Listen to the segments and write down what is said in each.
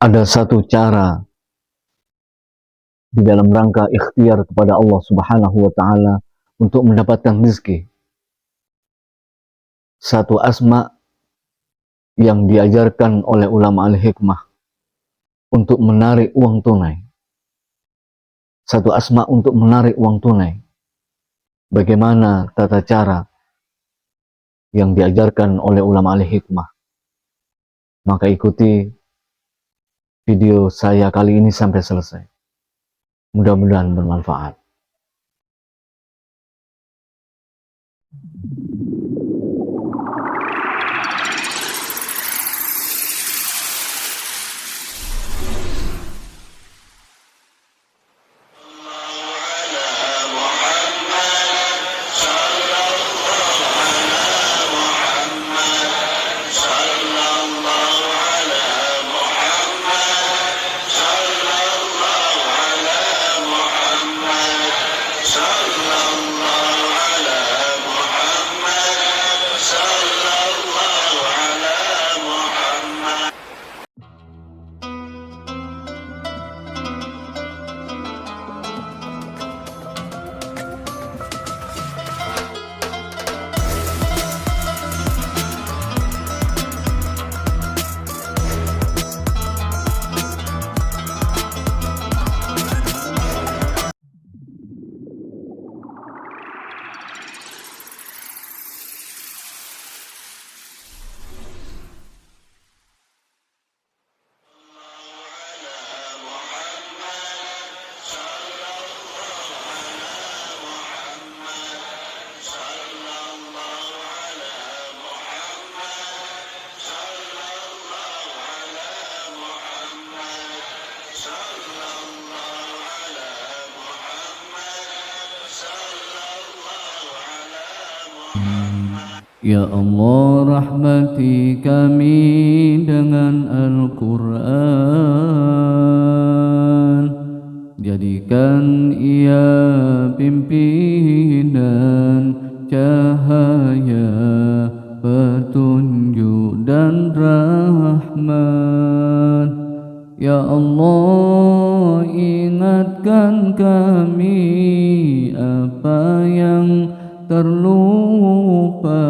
Ada satu cara di dalam rangka ikhtiar kepada Allah Subhanahu wa taala untuk mendapatkan rezeki. Satu asma yang diajarkan oleh ulama al-hikmah untuk menarik uang tunai. Satu asma untuk menarik uang tunai. Bagaimana tata cara yang diajarkan oleh ulama al-hikmah? Maka ikuti video saya kali ini sampai selesai. Mudah-mudahan bermanfaat. Ya Allah, rahmati kami dengan Al-Quran. Jadikan ia pimpinan, cahaya, petunjuk dan rahmat. Ya Allah, ingatkan kami apa yang terlupa,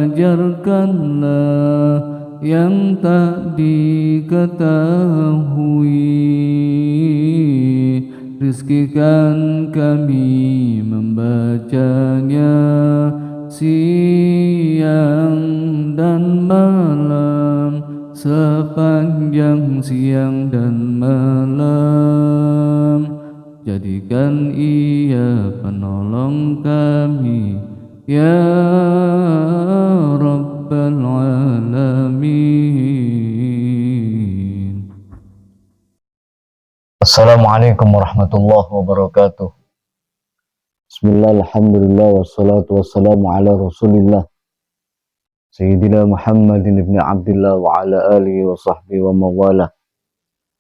ajarkanlah yang tak diketahui. Rizkikan kami membacanya siang dan malam, sepanjang siang dan malam. Jadikan ia penolong kami, ya Rabbal Alamin. Assalamualaikum warahmatullahi wabarakatuh. Bismillah, alhamdulillah, wassalatu wassalamu ala rasulillah Sayyidina Muhammadin ibn Abdillah wa ala alihi wa sahbihi wa mawalah.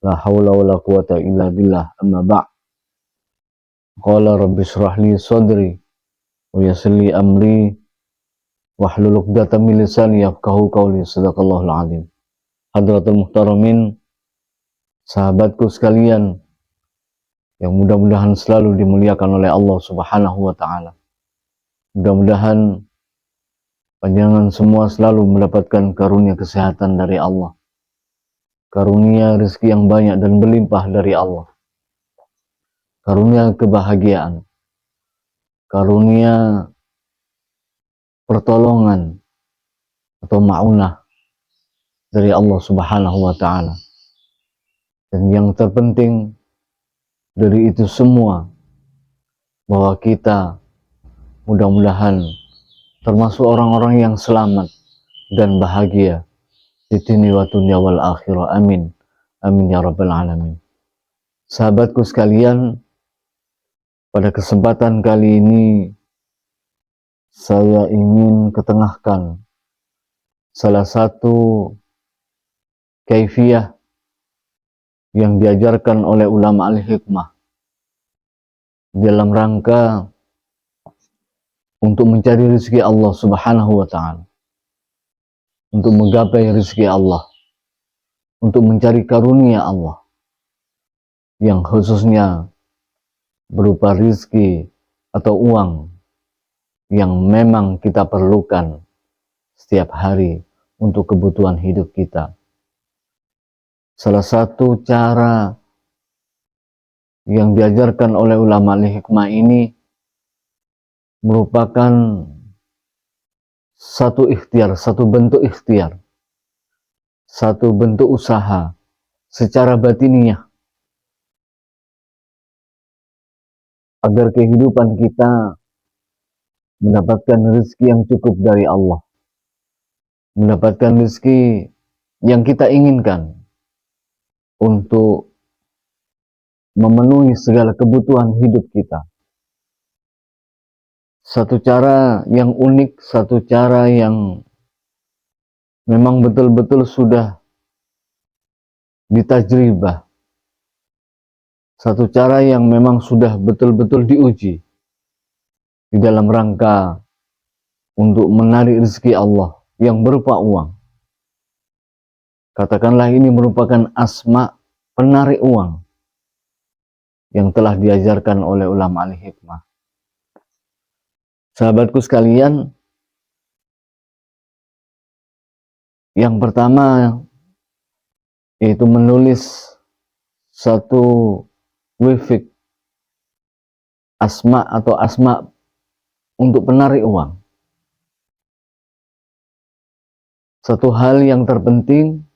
La hawla wa la quwata illa billah, amma ba' Qala rabbi syrah li sadri wa yassir li amri wahlul 'uqdatam min lisani yafqahu qawli. Sadaqallahul azim. Hadratul muhtaramin, sahabatku sekalian yang mudah-mudahan selalu dimuliakan oleh Allah Subhanahu wa taala. Mudah-mudahan panjenengan semua selalu mendapatkan karunia kesehatan dari Allah, karunia rezeki yang banyak dan berlimpah dari Allah, karunia kebahagiaan, karunia pertolongan atau ma'unah dari Allah Subhanahu wa taala. Dan yang terpenting dari itu semua, bahwa kita mudah-mudahan termasuk orang-orang yang selamat dan bahagia di dunia wa dunya wal akhirah. Amin. Amin ya rabbal alamin. Sahabatku sekalian, pada kesempatan kali ini saya ingin ketengahkan salah satu kaifiyah yang diajarkan oleh ulama al-hikmah dalam rangka untuk mencari rezeki Allah Subhanahu wa taala, untuk menggapai rezeki Allah. untuk mencari karunia Allah yang khususnya berupa rizki atau uang yang memang kita perlukan setiap hari untuk kebutuhan hidup kita. Salah satu cara yang diajarkan oleh ulama al-hikmah ini merupakan satu ikhtiar, satu bentuk ikhtiar, satu bentuk usaha secara batiniah agar kehidupan kita mendapatkan rezeki yang cukup dari Allah, mendapatkan rezeki yang kita inginkan untuk memenuhi segala kebutuhan hidup kita. Satu cara yang unik, satu cara yang memang betul-betul sudah ditajribah, satu cara yang memang sudah betul-betul diuji di dalam rangka untuk menarik rezeki Allah yang berupa uang. Katakanlah ini merupakan asma penarik uang yang telah diajarkan oleh ulama al-hikmah. Sahabatku sekalian, yang pertama yaitu menulis satu wifik asma atau asma untuk penarik uang. Satu hal yang terpenting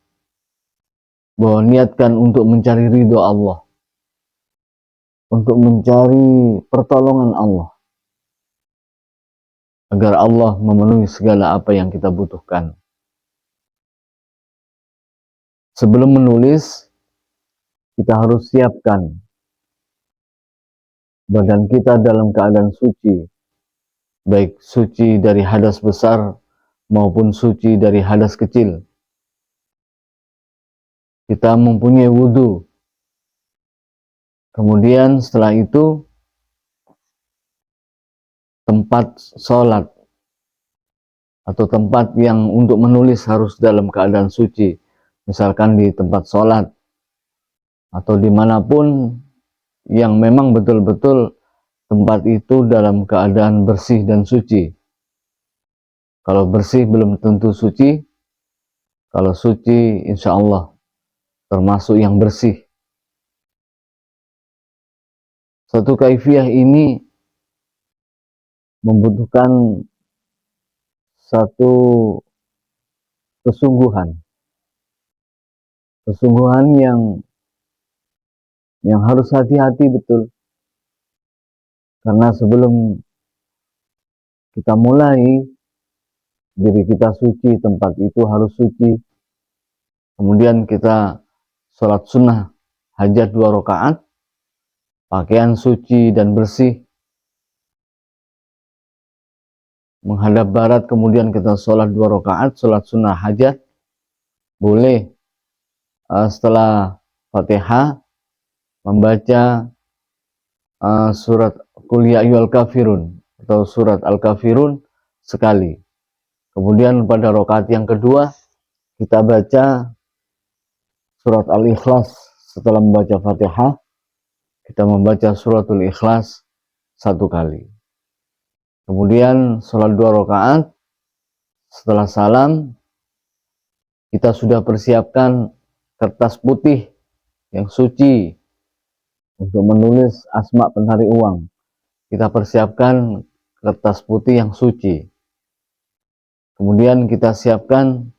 bahwa niatkan untuk mencari ridho Allah, untuk mencari pertolongan Allah, agar Allah memenuhi segala apa yang kita butuhkan. Sebelum menulis, kita harus siapkan badan kita dalam keadaan suci, baik suci dari hadas besar maupun suci dari hadas kecil. Kita mempunyai wudhu. Kemudian setelah itu tempat sholat atau tempat yang untuk menulis harus dalam keadaan suci, misalkan di tempat sholat atau dimanapun yang memang betul-betul tempat itu dalam keadaan bersih dan suci. Kalau bersih belum tentu suci, kalau suci insya Allah termasuk yang bersih. Satu kaifiah ini membutuhkan satu kesungguhan yang harus hati-hati betul, karena sebelum kita mulai diri kita suci, tempat itu harus suci. Kemudian kita sholat sunnah hajat 2 rakaat, pakaian suci dan bersih, menghadap barat, kemudian kita sholat 2 rakaat, sholat sunnah hajat. Boleh setelah Fatihah membaca surat Qul ya ayyuhal kafirun atau surat Al-Kafirun sekali. Kemudian pada rakaat yang kedua kita baca surat Al-Ikhlas. Setelah membaca Fatihah, kita membaca suratul Ikhlas 1 kali. Kemudian sholat 2 rakaat, setelah salam kita sudah persiapkan kertas putih yang suci untuk menulis asma penarik uang. Kita persiapkan kertas putih yang suci. Kemudian kita siapkan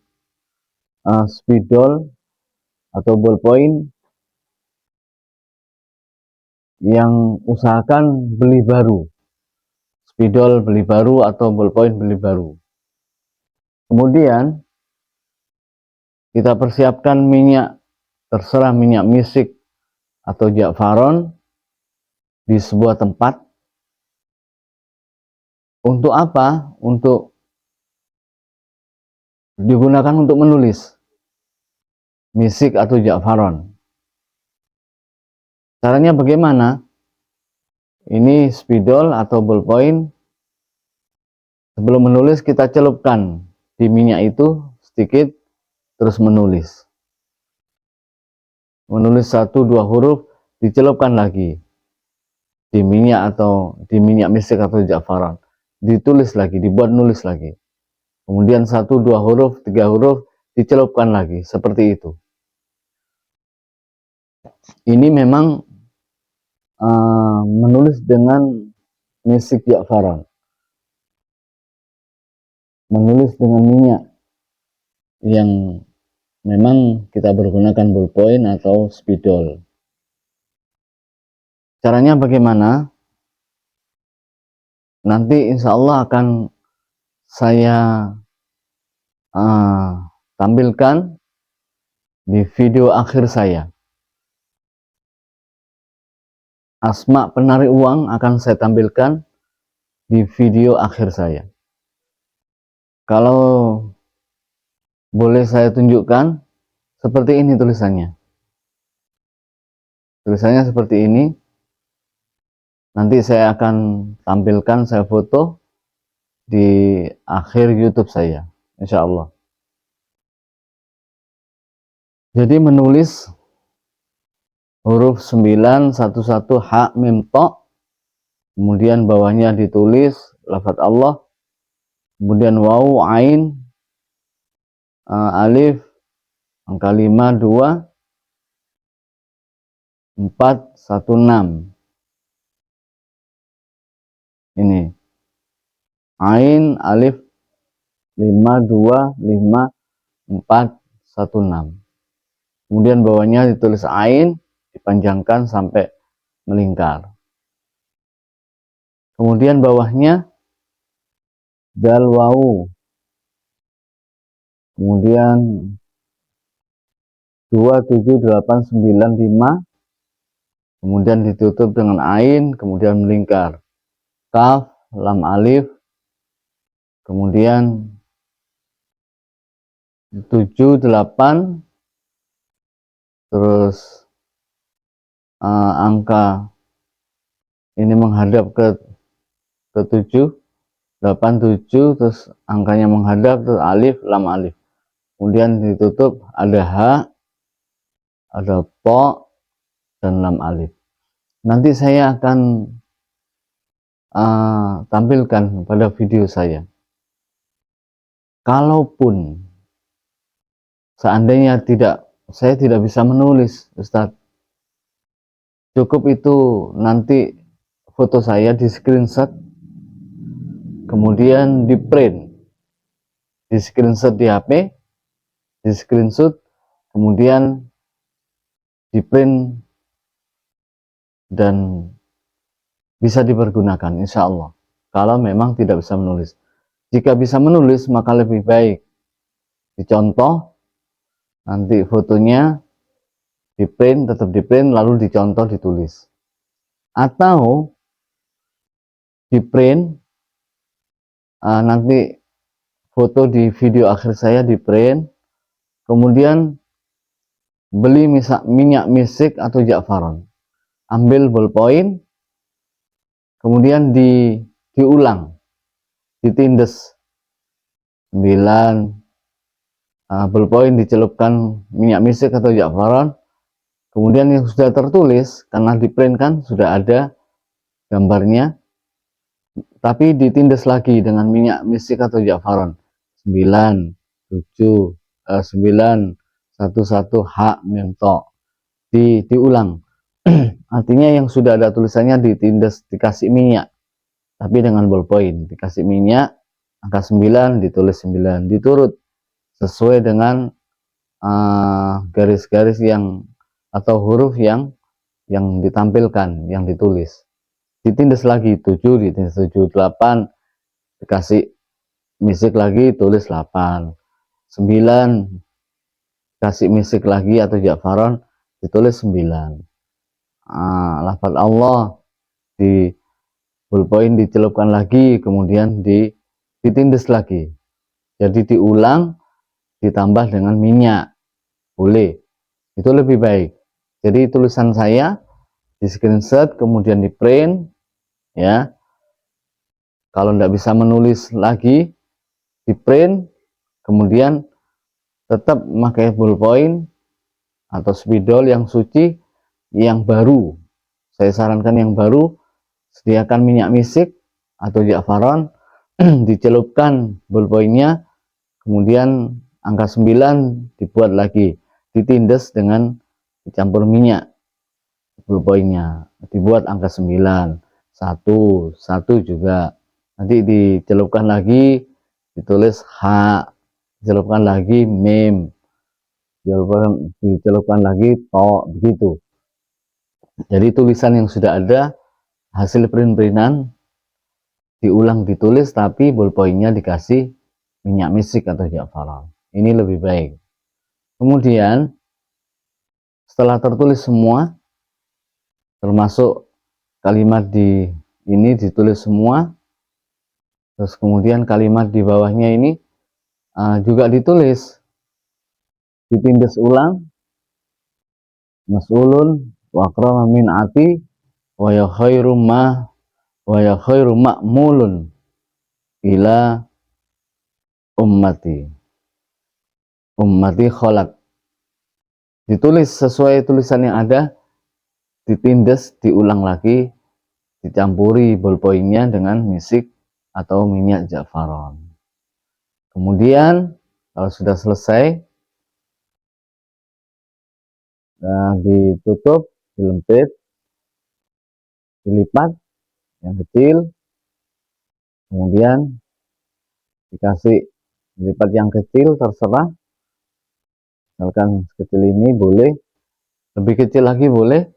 spidol atau ballpoint yang usahakan beli baru. Spidol beli baru atau ballpoint beli baru. Kemudian kita persiapkan minyak, terserah minyak misik atau ja'faron di sebuah tempat. Untuk apa? Untuk digunakan untuk menulis. Misik atau ja'faron. Caranya bagaimana? Ini spidol atau ballpoint. Sebelum menulis kita celupkan di minyak itu sedikit, terus menulis. menulis 1-2 huruf, dicelupkan lagi di minyak atau di minyak misik atau za'faran, ditulis lagi, dibuat nulis lagi, kemudian 1-2 huruf, 3 huruf, dicelupkan lagi, seperti itu. Ini memang menulis dengan misik za'faran, menulis dengan minyak yang memang kita bergunakan ballpoint atau spidol. Caranya bagaimana? Nanti insya Allah akan saya tampilkan di video akhir saya. Asma penarik uang akan saya tampilkan di video akhir saya. Kalau boleh saya tunjukkan, seperti ini tulisannya. Tulisannya seperti ini. Nanti saya akan tampilkan, saya foto di akhir YouTube saya, insya Allah. Jadi menulis huruf 9, 11, ha, mim, to, kemudian bawahnya ditulis lafaz Allah, kemudian waw, ain, alif, angka 5, 2, 4, 1, 6. Ini ain, alif, 5, 2, 5, 4, 1, 6. Kemudian bawahnya ditulis ain, dipanjangkan sampai melingkar. Kemudian bawahnya dal, waw, kemudian 2, 7, 8, 9, 5, kemudian ditutup dengan ain, kemudian melingkar. Kaf, lam, alif, kemudian 7, 8, terus angka ini menghadap ke 7, 8, 7, terus angkanya menghadap, terus alif, lam, alif. Kemudian ditutup, ada ha, ada po, dan lam, alif. Nanti saya akan tampilkan pada video saya. Kalaupun seandainya saya tidak bisa menulis, Ustadz, cukup itu nanti foto saya di screenshot, kemudian di print, di screenshot di HP, di screenshot, kemudian di print, dan bisa dipergunakan insya Allah. Kalau memang tidak bisa menulis, jika bisa menulis maka lebih baik dicontoh, nanti fotonya di print, tetap di print, lalu dicontoh, ditulis. Atau di print, nanti foto di video akhir saya di print, kemudian beli minyak misik atau za'faran, ambil ballpoint, kemudian diulang, ditindes 9, ballpoint dicelupkan minyak misik atau za'faran, kemudian yang sudah tertulis, karena di print kan sudah ada gambarnya, tapi ditindes lagi dengan minyak misik atau za'faran, 9, 7, 9, 11, ha, mim, to, diulang. Artinya yang sudah ada tulisannya ditindes, dikasih minyak, tapi dengan ballpoint, dikasih minyak, angka 9 ditulis 9, diturut sesuai dengan garis-garis yang atau huruf yang ditampilkan, yang ditulis. Ditindes lagi 7, ditindes 7, 8, dikasih misik lagi, tulis 8, 9, kasih misik lagi atau za'faran, ditulis 9. Lafaz Allah di ballpoint dicelupkan lagi, kemudian ditindes lagi, jadi diulang, ditambah dengan minyak, boleh, itu lebih baik. Jadi tulisan saya di screenshot, kemudian di print, ya. Kalau tidak bisa menulis lagi, di print, kemudian tetap memakai ballpoint, atau spidol yang suci yang baru. Saya sarankan yang baru, sediakan minyak misik atau za'faran, dicelupkan ballpointnya, kemudian angka 9 dibuat lagi, ditindes dengan dicampur minyak ballpointnya, dibuat angka 9, 1 juga, nanti dicelupkan lagi, ditulis H, dicelupkan lagi mim, dicelupkan lagi to, begitu. Jadi tulisan yang sudah ada hasil print-printan diulang ditulis, tapi ballpointnya dikasih minyak misik atau za'faran. Ini lebih baik. Kemudian setelah tertulis semua, termasuk kalimat di ini ditulis semua, terus kemudian kalimat di bawahnya ini juga ditulis, ditindes ulang, mas'ulun wa akrama min ati wa ya khairu ma'mulun ila ummati kholak. Ditulis sesuai tulisan yang ada, ditindes, diulang lagi, dicampuri ballpointnya dengan misik atau minyak za'faran. Kemudian kalau sudah selesai, ditutup, dilempit, dilipat yang kecil, kemudian dikasih dilipat yang kecil, terserah, misalkan sekecil ini boleh, lebih kecil lagi boleh,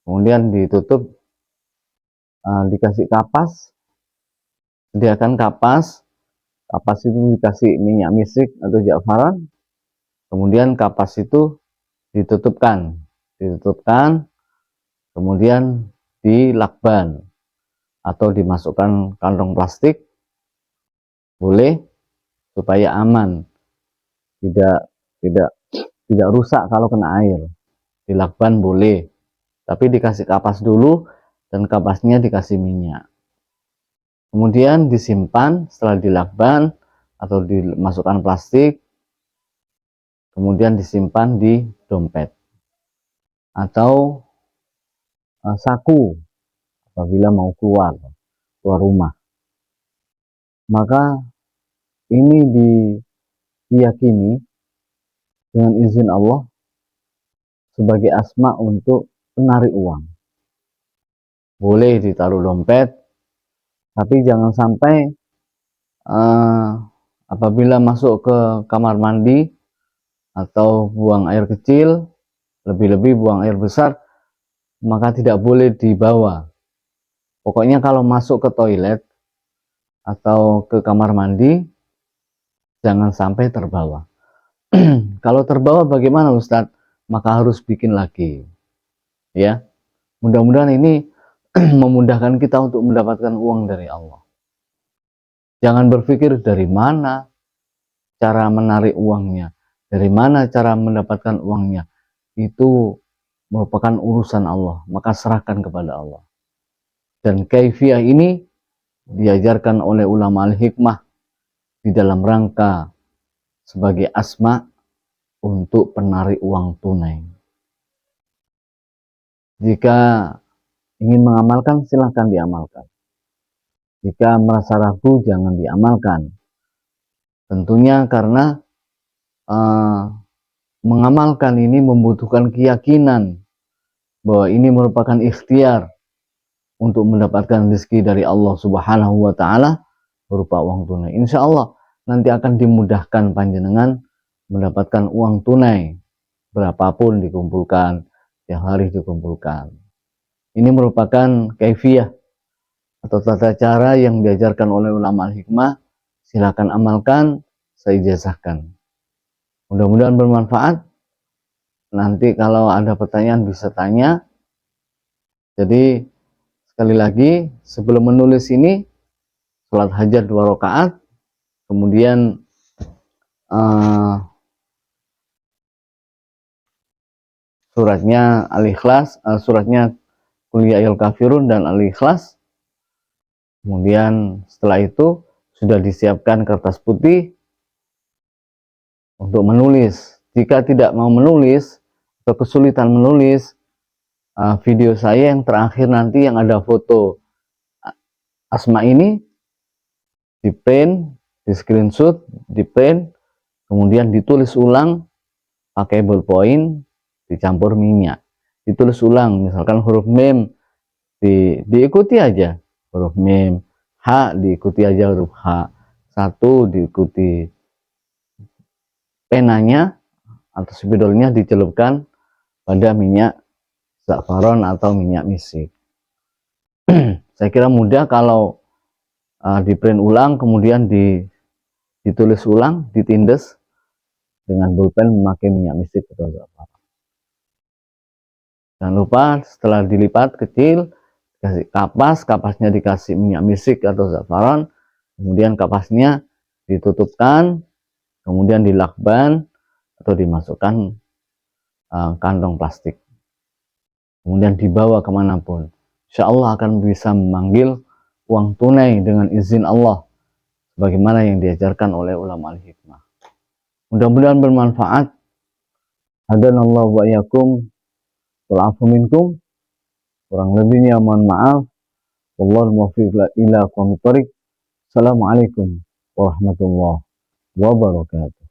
kemudian ditutup, dikasih kapas, sediakan kapas itu dikasih minyak misik atau za'faran, kemudian kapas itu ditutupkan, kemudian dilakban atau dimasukkan kantong plastik, boleh, supaya aman, tidak rusak kalau kena air. Dilakban boleh, tapi dikasih kapas dulu dan kapasnya dikasih minyak. Kemudian disimpan setelah dilakban atau dimasukkan plastik, kemudian disimpan di dompet atau saku apabila mau keluar rumah. Maka ini diyakini dengan izin Allah sebagai asma untuk penarik uang. Boleh ditaruh dompet, tapi jangan sampai apabila masuk ke kamar mandi atau buang air kecil, lebih-lebih buang air besar, maka tidak boleh dibawa. Pokoknya kalau masuk ke toilet atau ke kamar mandi, jangan sampai terbawa. Kalau terbawa bagaimana Ustadz? Maka harus bikin lagi. Ya, mudah-mudahan ini memudahkan kita untuk mendapatkan uang dari Allah. Jangan berpikir dari mana cara menarik uangnya, dari mana cara mendapatkan uangnya. Itu merupakan urusan Allah, maka serahkan kepada Allah. Dan kaifiyah ini diajarkan oleh ulama al-hikmah di dalam rangka sebagai asma untuk penarik uang tunai. Jika ingin mengamalkan, silahkan diamalkan. Jika merasa ragu, jangan diamalkan. Tentunya karena mengamalkan ini membutuhkan keyakinan bahwa ini merupakan ikhtiar untuk mendapatkan rezeki dari Allah Subhanahu wa Ta'ala berupa uang tunai. Insya Allah nanti akan dimudahkan panjenengan mendapatkan uang tunai, berapapun dikumpulkan, tiap hari dikumpulkan. Ini merupakan kaifiyah atau tata cara yang diajarkan oleh ulama al-hikmah. Silakan amalkan, saya ijazahkan. Mudah-mudahan bermanfaat. Nanti kalau ada pertanyaan bisa tanya. Jadi sekali lagi, sebelum menulis ini, sholat hajat 2 rakaat, kemudian suratnya Al-Ikhlas, suratnya Qul ya ayyuhal kafirun dan Al-Ikhlas. Kemudian setelah itu sudah disiapkan kertas putih untuk menulis. Jika tidak mau menulis kesulitan menulis, video saya yang terakhir nanti yang ada foto Asma ini di print, di screenshot, di print, kemudian ditulis ulang pakai ballpoint, dicampur minyak, ditulis ulang, misalkan huruf mem diikuti aja huruf mem, H diikuti aja huruf H, satu diikuti penanya atau spidolnya dicelupkan pada minyak za'faron atau minyak misik. Saya kira mudah kalau di print ulang kemudian ditulis ulang, ditindes dengan pulpen memakai minyak misik atau za'faron. Jangan lupa setelah dilipat kecil, kasih kapasnya dikasih minyak misik atau za'faron, kemudian kapasnya ditutupkan, kemudian dilakban atau dimasukkan kantong plastik, kemudian dibawa kemanapun. Insya Allah akan bisa memanggil uang tunai dengan izin Allah, sebagaimana yang diajarkan oleh ulama al-hikmah. Mudah-mudahan bermanfaat. Hadanallahu wa iyyakum wal afu minkum. Kurang lebihnya mohon maaf. Wallahul muwaffiq ila aqwamit thoriq. Assalamualaikum warahmatullahi wabarakatuh.